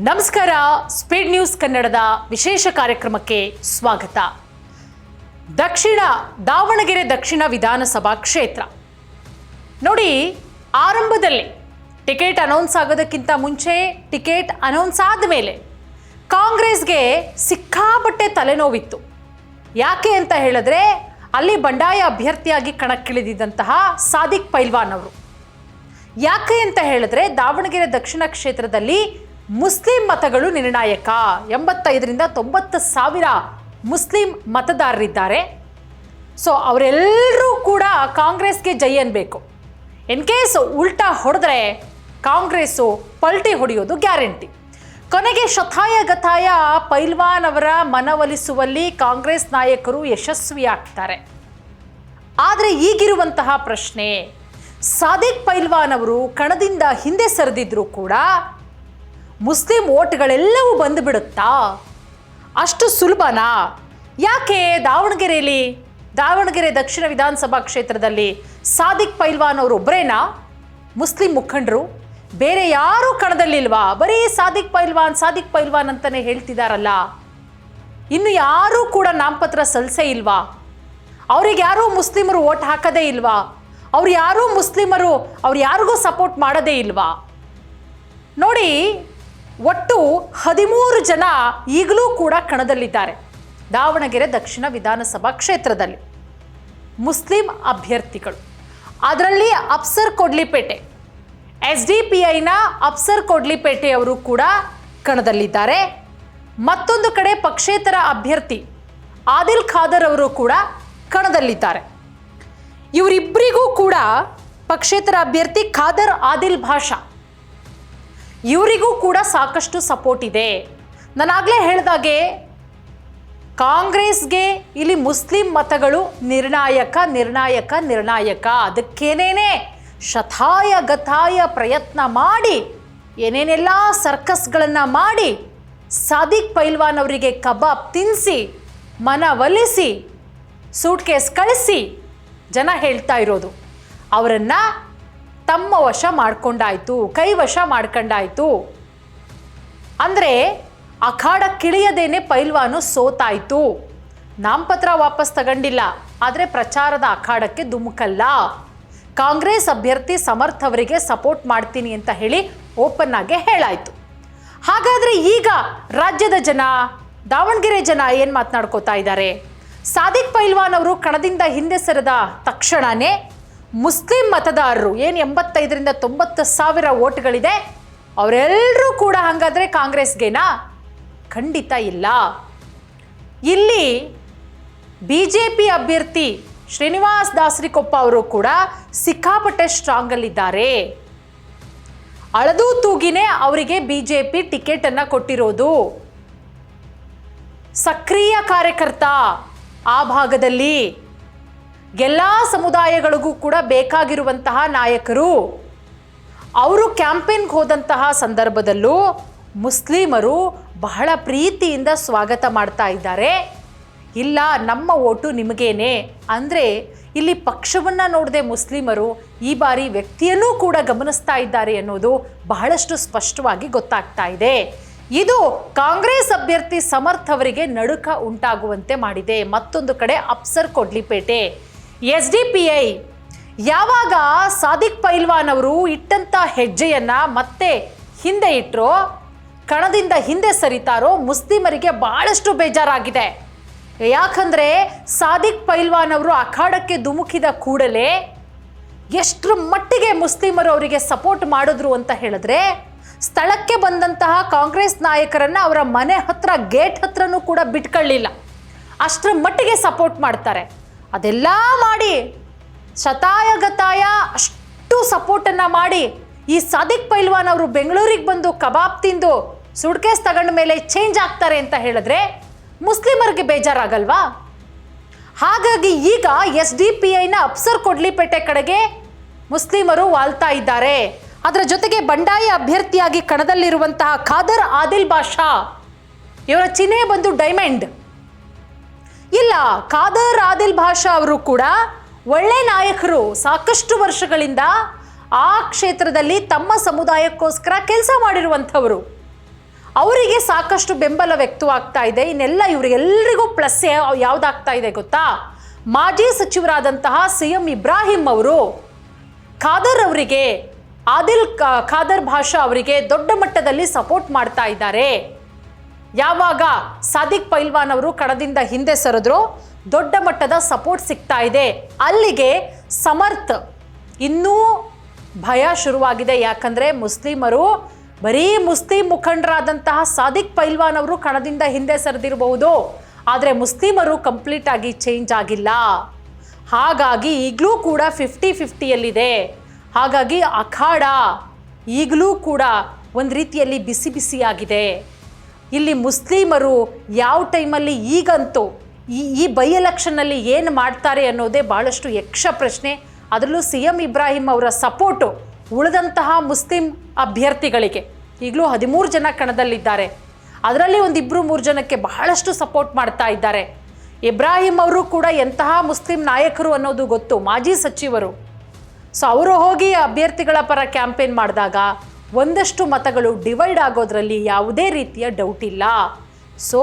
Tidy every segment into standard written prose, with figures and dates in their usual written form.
ನಮಸ್ಕಾರ. Speed news ಕನ್ನಡದ ವಿಶೇಷ ಕಾರ್ಯಕ್ರಮಕ್ಕೆ ಸ್ವಾಗತ. ದಾವಣಗೆರೆ ದಕ್ಷಿಣ ವಿಧಾನಸಭಾ ಕ್ಷೇತ್ರ ನೋಡಿ, ಆರಂಭದಲ್ಲಿ ಟಿಕೆಟ್ ಅನೌನ್ಸ್ ಆಗೋದಕ್ಕಿಂತ ಮುಂಚೆ, ಟಿಕೆಟ್ ಅನೌನ್ಸ್ ಆದಮೇಲೆ ಕಾಂಗ್ರೆಸ್ಗೆ ಸಿಕ್ಕಾಪಟ್ಟೆ ತಲೆನೋವಿತ್ತು. ಯಾಕೆ ಅಂತ ಹೇಳಿದ್ರೆ, ಅಲ್ಲಿ ಬಂಡಾಯ ಅಭ್ಯರ್ಥಿಯಾಗಿ ಕಣಕ್ಕಿಳಿದಿದ್ದಂತಹ ಸಾದಿಕ್ ಪೈಲ್ವಾನ್ ಅವರು. ಯಾಕೆ ಅಂತ ಹೇಳಿದ್ರೆ, ದಾವಣಗೆರೆ ದಕ್ಷಿಣ ಕ್ಷೇತ್ರದಲ್ಲಿ ಮುಸ್ಲಿಂ ಮತಗಳು ನಿರ್ಣಾಯಕ. 85ರಿಂದ 90 ಸಾವಿರ ಮುಸ್ಲಿಂ ಮತದಾರರಿದ್ದಾರೆ. ಸೊ ಅವರೆಲ್ಲರೂ ಕೂಡ ಕಾಂಗ್ರೆಸ್ಗೆ ಜೈ ಅನ್ಬೇಕು. ಇನ್ ಕೇಸ್ ಉಲ್ಟಾ ಹೊಡೆದ್ರೆ ಕಾಂಗ್ರೆಸ್ಸು ಪಲ್ಟಿ ಹೊಡೆಯೋದು ಗ್ಯಾರಂಟಿ. ಕೊನೆಗೆ ಶತಾಯಗತಾಯ ಪೈಲ್ವಾನ್ ಅವರ ಮನವೊಲಿಸುವಲ್ಲಿ ಕಾಂಗ್ರೆಸ್ ನಾಯಕರು ಯಶಸ್ವಿಯಾಗ್ತಾರೆ. ಆದರೆ ಈಗಿರುವಂತಹ ಪ್ರಶ್ನೆ, ಸಾದಿಕ್ ಪೈಲ್ವಾನ್ ಅವರು ಕಣದಿಂದ ಹಿಂದೆ ಸರಿದಿದ್ರು ಕೂಡ ಮುಸ್ಲಿಂ ಓಟ್ಗಳೆಲ್ಲವೂ ಬಂದುಬಿಡುತ್ತಾ? ಅಷ್ಟು ಸುಲಭನಾ? ಯಾಕೆ ದಾವಣಗೆರೆ ದಕ್ಷಿಣ ವಿಧಾನಸಭಾ ಕ್ಷೇತ್ರದಲ್ಲಿ ಸಾದಿಕ್ ಪೈಲ್ವಾನ್ ಅವರು ಒಬ್ಬರೇನಾ ಮುಸ್ಲಿಂ ಮುಖಂಡರು? ಬೇರೆ ಯಾರೂ ಕಣದಲ್ಲಿಲ್ವಾ? ಬರೀ ಸಾದಿಕ್ ಪೈಲ್ವಾನ್ ಅಂತಲೇ ಹೇಳ್ತಿದಾರಲ್ಲ. ಇನ್ನು ಯಾರೂ ಕೂಡ ನಾಮಪತ್ರ ಸಲ್ಲಿಸೇ ಇಲ್ವಾ? ಅವ್ರಿಗೆ ಯಾರೂ ಮುಸ್ಲಿಮರು ಓಟ್ ಹಾಕದೇ ಇಲ್ವಾ? ಅವ್ರು ಯಾರಿಗೂ ಸಪೋರ್ಟ್ ಮಾಡೋದೇ ಇಲ್ವಾ? ನೋಡಿ, ಒಟ್ಟು 13 ಜನ ಈಗಲೂ ಕೂಡ ಕಣದಲ್ಲಿದ್ದಾರೆ ದಾವಣಗೆರೆ ದಕ್ಷಿಣ ವಿಧಾನಸಭಾ ಕ್ಷೇತ್ರದಲ್ಲಿ, ಮುಸ್ಲಿಂ ಅಭ್ಯರ್ಥಿಗಳು. ಅದರಲ್ಲಿ ಅಫ್ಸರ್ ಕೊಡ್ಲಿಪೇಟೆ, SDPIನ ಅಫ್ಸರ್ ಕೊಡ್ಲಿಪೇಟೆ ಅವರು ಕೂಡ ಕಣದಲ್ಲಿದ್ದಾರೆ. ಮತ್ತೊಂದು ಕಡೆ ಪಕ್ಷೇತರ ಅಭ್ಯರ್ಥಿ ಆದಿಲ್ ಖಾದರ್ ಅವರು ಕೂಡ ಕಣದಲ್ಲಿದ್ದಾರೆ. ಇವರಿಬ್ಬರಿಗೂ ಕೂಡ, ಪಕ್ಷೇತರ ಅಭ್ಯರ್ಥಿ ಖಾದರ್ ಆದಿಲ್ ಭಾಷಾ, ಇವರಿಗೂ ಕೂಡ ಸಾಕಷ್ಟು ಸಪೋರ್ಟ್ ಇದೆ. ನಾನಾಗಲೇ ಹೇಳಿದಾಗೆ, ಕಾಂಗ್ರೆಸ್ಗೆ ಇಲ್ಲಿ ಮುಸ್ಲಿಂ ಮತಗಳು ನಿರ್ಣಾಯಕ. ಅದಕ್ಕೇನೇನೆ ಶತಾಯಗತಾಯ ಪ್ರಯತ್ನ ಮಾಡಿ, ಏನೇನೆಲ್ಲ ಸರ್ಕಸ್ಗಳನ್ನು ಮಾಡಿ, ಸಾದಿಕ್ ಪೈಲ್ವಾನ್ ಅವರಿಗೆ ಕಬಾಬ್ ತಿನ್ನಿಸಿ, ಮನವೊಲಿಸಿ, ಸೂಟ್ ಕೇಸ್ ಕಳಿಸಿ ಜನ ಹೇಳ್ತಾ ಇರೋದು, ಅವರನ್ನು ತಮ್ಮ ವಶ ಮಾಡ್ಕೊಂಡಾಯ್ತು, ಕೈವಶ ಮಾಡ್ಕೊಂಡಾಯ್ತು. ಅಂದರೆ ಅಖಾಡಕ್ಕಿಳಿಯದೇನೆ ಪೈಲ್ವಾನು ಸೋತಾಯ್ತು. ನಾಮಪತ್ರ ವಾಪಸ್ ತಗೊಂಡಿಲ್ಲ, ಆದರೆ ಪ್ರಚಾರದ ಅಖಾಡಕ್ಕೆ ಧುಮುಕಲ್ಲ. ಕಾಂಗ್ರೆಸ್ ಅಭ್ಯರ್ಥಿ ಸಮರ್ಥ್ ಅವರಿಗೆ ಸಪೋರ್ಟ್ ಮಾಡ್ತೀನಿ ಅಂತ ಹೇಳಿ ಓಪನ್ ಆಗಿ ಹೇಳಾಯ್ತು. ಹಾಗಾದರೆ ಈಗ ರಾಜ್ಯದ ಜನ, ದಾವಣಗೆರೆ ಜನ ಏನು ಮಾತನಾಡ್ಕೋತಾ ಇದ್ದಾರೆ? ಸಾದಿಕ್ ಪೈಲ್ವಾನ್ ಅವರು ಕಣದಿಂದ ಹಿಂದೆ ಸರಿದ ತಕ್ಷಣವೇ ಮುಸ್ಲಿಂ ಮತದಾರರು ಏನು 85ರಿಂದ 90 ಸಾವಿರ ಓಟ್ಗಳಿದೆ, ಅವರೆಲ್ಲರೂ ಕೂಡ ಹಾಗಾದರೆ ಕಾಂಗ್ರೆಸ್ಗೆನಾ? ಖಂಡಿತ ಇಲ್ಲ. ಇಲ್ಲಿ BJP ಅಭ್ಯರ್ಥಿ ಶ್ರೀನಿವಾಸ್ ದಾಸರಿಕೊಪ್ಪ ಅವರು ಕೂಡ ಸಿಕ್ಕಾಪಟ್ಟೆ ಸ್ಟ್ರಾಂಗಲ್ಲಿದ್ದಾರೆ. ಅಳದು ತೂಗಿನೇ ಅವರಿಗೆ BJP ಟಿಕೆಟನ್ನು ಕೊಟ್ಟಿರೋದು. ಸಕ್ರಿಯ ಕಾರ್ಯಕರ್ತ ಆ ಭಾಗದಲ್ಲಿ, ಎಲ್ಲ ಸಮುದಾಯಗಳಿಗೂ ಕೂಡ ಬೇಕಾಗಿರುವಂತಹ ನಾಯಕರು. ಅವರು ಕ್ಯಾಂಪೇನ್ಗೆ ಹೋದಂತಹ ಸಂದರ್ಭದಲ್ಲೂ ಮುಸ್ಲಿಮರು ಬಹಳ ಪ್ರೀತಿಯಿಂದ ಸ್ವಾಗತ ಮಾಡ್ತಾ ಇದ್ದಾರೆ. ಇಲ್ಲ, ನಮ್ಮ ಓಟು ನಿಮಗೇನೆ ಅಂದರೆ, ಇಲ್ಲಿ ಪಕ್ಷವನ್ನು ನೋಡದೆ ಮುಸ್ಲಿಮರು ಈ ಬಾರಿ ವ್ಯಕ್ತಿಯನ್ನೂ ಕೂಡ ಗಮನಿಸ್ತಾ ಇದ್ದಾರೆ ಅನ್ನೋದು ಬಹಳಷ್ಟು ಸ್ಪಷ್ಟವಾಗಿ ಗೊತ್ತಾಗ್ತಾ ಇದೆ. ಇದು ಕಾಂಗ್ರೆಸ್ ಅಭ್ಯರ್ಥಿ ಸಮರ್ಥ್ ಅವರಿಗೆ ನಡುಕ ಉಂಟಾಗುವಂತೆ ಮಾಡಿದೆ. ಮತ್ತೊಂದು ಕಡೆ ಅಫ್ಸರ್ ಕೊಡ್ಲಿಪೇಟೆ, SDPI ಯಾವಾಗ ಸಾದಿಕ್ ಪೈಲ್ವಾನ್ ಅವರು ಇಟ್ಟಂಥ ಹೆಜ್ಜೆಯನ್ನು ಮತ್ತೆ ಹಿಂದೆ ಇಟ್ಟರೋ, ಕಣದಿಂದ ಹಿಂದೆ ಸರಿತಾರೋ, ಮುಸ್ಲಿಮರಿಗೆ ಭಾಳಷ್ಟು ಬೇಜಾರಾಗಿದೆ. ಯಾಕಂದರೆ ಸಾದಿಕ್ ಪೈಲ್ವಾನ್ ಅವರು ಅಖಾಡಕ್ಕೆ ಧುಮುಕಿದ ಕೂಡಲೇ ಎಷ್ಟರ ಮಟ್ಟಿಗೆ ಮುಸ್ಲಿಮರು ಅವರಿಗೆ ಸಪೋರ್ಟ್ ಮಾಡಿದ್ರು ಅಂತ ಹೇಳಿದ್ರೆ, ಸ್ಥಳಕ್ಕೆ ಬಂದಂತಹ ಕಾಂಗ್ರೆಸ್ ನಾಯಕರನ್ನು ಅವರ ಮನೆ ಹತ್ರ, ಗೇಟ್ ಹತ್ರನೂ ಕೂಡ ಬಿಟ್ಕೊಳ್ಳಿಲ್ಲ. ಅಷ್ಟರ ಮಟ್ಟಿಗೆ ಸಪೋರ್ಟ್ ಮಾಡ್ತಾರೆ. ಅದೆಲ್ಲ ಮಾಡಿ ಶತಾಯಗತಾಯ ಅಷ್ಟು ಸಪೋರ್ಟನ್ನು ಮಾಡಿ, ಈ ಸಾದಿಕ್ ಪೈಲ್ವಾನ್ ಅವರು ಬೆಂಗಳೂರಿಗೆ ಬಂದು ಕಬಾಬ್ ತಿಂದು ಸುಡ್ಕೇಸ್ ತಗೊಂಡ ಮೇಲೆ ಚೇಂಜ್ ಆಗ್ತಾರೆ ಅಂತ ಹೇಳಿದ್ರೆ ಮುಸ್ಲಿಮರಿಗೆ ಬೇಜಾರಾಗಲ್ವಾ? ಹಾಗಾಗಿ ಈಗ SDPIನ ಅಫ್ಸರ್ ಕೊಡ್ಲಿಪೇಟೆ ಕಡೆಗೆ ಮುಸ್ಲಿಮರು ವಾಲ್ತಾ ಇದ್ದಾರೆ. ಅದರ ಜೊತೆಗೆ ಬಂಡಾಯ ಅಭ್ಯರ್ಥಿಯಾಗಿ ಕಣದಲ್ಲಿರುವಂತಹ ಖಾದರ್ ಆದಿಲ್ ಭಾಷಾ, ಇವರ ಚಿಹ್ನೆ ಬಂದು ಡೈಮಂಡ್. ಇಲ್ಲ, ಖಾದರ್ ಆದಿಲ್ ಭಾಷಾ ಅವರು ಕೂಡ ಒಳ್ಳೆ ನಾಯಕರು. ಸಾಕಷ್ಟು ವರ್ಷಗಳಿಂದ ಆ ಕ್ಷೇತ್ರದಲ್ಲಿ ತಮ್ಮ ಸಮುದಾಯಕ್ಕೋಸ್ಕರ ಕೆಲಸ ಮಾಡಿರುವಂಥವರು. ಅವರಿಗೆ ಸಾಕಷ್ಟು ಬೆಂಬಲ ವ್ಯಕ್ತವಾಗ್ತಾ ಇದೆ. ಇನ್ನೆಲ್ಲ ಇವರಿಗೆಲ್ಲರಿಗೂ ಪ್ಲಸ್ ಯಾವುದಾಗ್ತಾ ಇದೆ ಗೊತ್ತಾ? ಮಾಜಿ ಸಚಿವರಾದಂತಹ CM ಇಬ್ರಾಹಿಂ ಅವರು ಖಾದರ್ ಅವರಿಗೆ, ಆದಿಲ್ ಖಾದರ್ ಭಾಷಾ ಅವರಿಗೆ ದೊಡ್ಡ ಮಟ್ಟದಲ್ಲಿ ಸಪೋರ್ಟ್ ಮಾಡ್ತಾ ಇದ್ದಾರೆ. ಯಾವಾಗ ಸಾದಿಕ್ ಪೈಲ್ವಾನ್ ಅವರು ಕಣದಿಂದ ಹಿಂದೆ ಸರಿದ್ರು ದೊಡ್ಡ ಮಟ್ಟದ ಸಪೋರ್ಟ್ ಸಿಗ್ತಾ ಇದೆ. ಅಲ್ಲಿಗೆ ಸಮರ್ಥ್ ಇನ್ನೂ ಭಯ ಶುರುವಾಗಿದೆ. ಯಾಕಂದರೆ ಮುಸ್ಲಿಮರು, ಬರೀ ಮುಸ್ಲಿಂ ಮುಖಂಡರಾದಂತಹ ಸಾದಿಕ್ ಪೈಲ್ವಾನ್ ಅವರು ಕಣದಿಂದ ಹಿಂದೆ ಸರಿದಿರಬಹುದು, ಆದರೆ ಮುಸ್ಲಿಮರು ಕಂಪ್ಲೀಟ್ ಆಗಿ ಚೇಂಜ್ ಆಗಿಲ್ಲ. ಹಾಗಾಗಿ ಈಗಲೂ ಕೂಡ 50-50ಯಲ್ಲಿದೆ. ಹಾಗಾಗಿ ಅಖಾಡ ಈಗಲೂ ಕೂಡ ಒಂದು ರೀತಿಯಲ್ಲಿ ಬಿಸಿ ಬಿಸಿಯಾಗಿದೆ. ಇಲ್ಲಿ ಮುಸ್ಲಿಮರು ಯಾವ ಟೈಮಲ್ಲಿ, ಈಗಂತೂ ಈ ಬೈ ಎಲೆಕ್ಷನ್ನಲ್ಲಿ ಏನು ಮಾಡ್ತಾರೆ ಅನ್ನೋದೇ ಭಾಳಷ್ಟು ಯಕ್ಷ ಪ್ರಶ್ನೆ. ಅದರಲ್ಲೂ CM ಇಬ್ರಾಹಿಂ ಅವರ ಸಪೋರ್ಟು ಉಳಿದಂತಹ ಮುಸ್ಲಿಂ ಅಭ್ಯರ್ಥಿಗಳಿಗೆ ಈಗಲೂ 13 ಜನ ಕಣದಲ್ಲಿದ್ದಾರೆ. ಅದರಲ್ಲಿ ಒಂದು 2-3 ಜನಕ್ಕೆ ಬಹಳಷ್ಟು ಸಪೋರ್ಟ್ ಮಾಡ್ತಾ ಇದ್ದಾರೆ. ಇಬ್ರಾಹಿಂ ಅವರು ಕೂಡ ಎಂತಹ ಮುಸ್ಲಿಂ ನಾಯಕರು ಅನ್ನೋದು ಗೊತ್ತು, ಮಾಜಿ ಸಚಿವರು. ಸೊ ಅವರು ಹೋಗಿ ಅಭ್ಯರ್ಥಿಗಳ ಪರ ಕ್ಯಾಂಪೇನ್ ಮಾಡಿದಾಗ ಒಂದಷ್ಟು ಮತಗಳು ಡಿವೈಡ್ ಆಗೋದ್ರಲ್ಲಿ ಯಾವುದೇ ರೀತಿಯ ಡೌಟ್ ಇಲ್ಲ. ಸೊ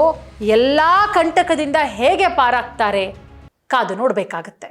ಎಲ್ಲ ಕಂಟಕದಿಂದ ಹೇಗೆ ಪಾರಾಗ್ತಾರೆ ಕಾದು ನೋಡಬೇಕಾಗತ್ತೆ.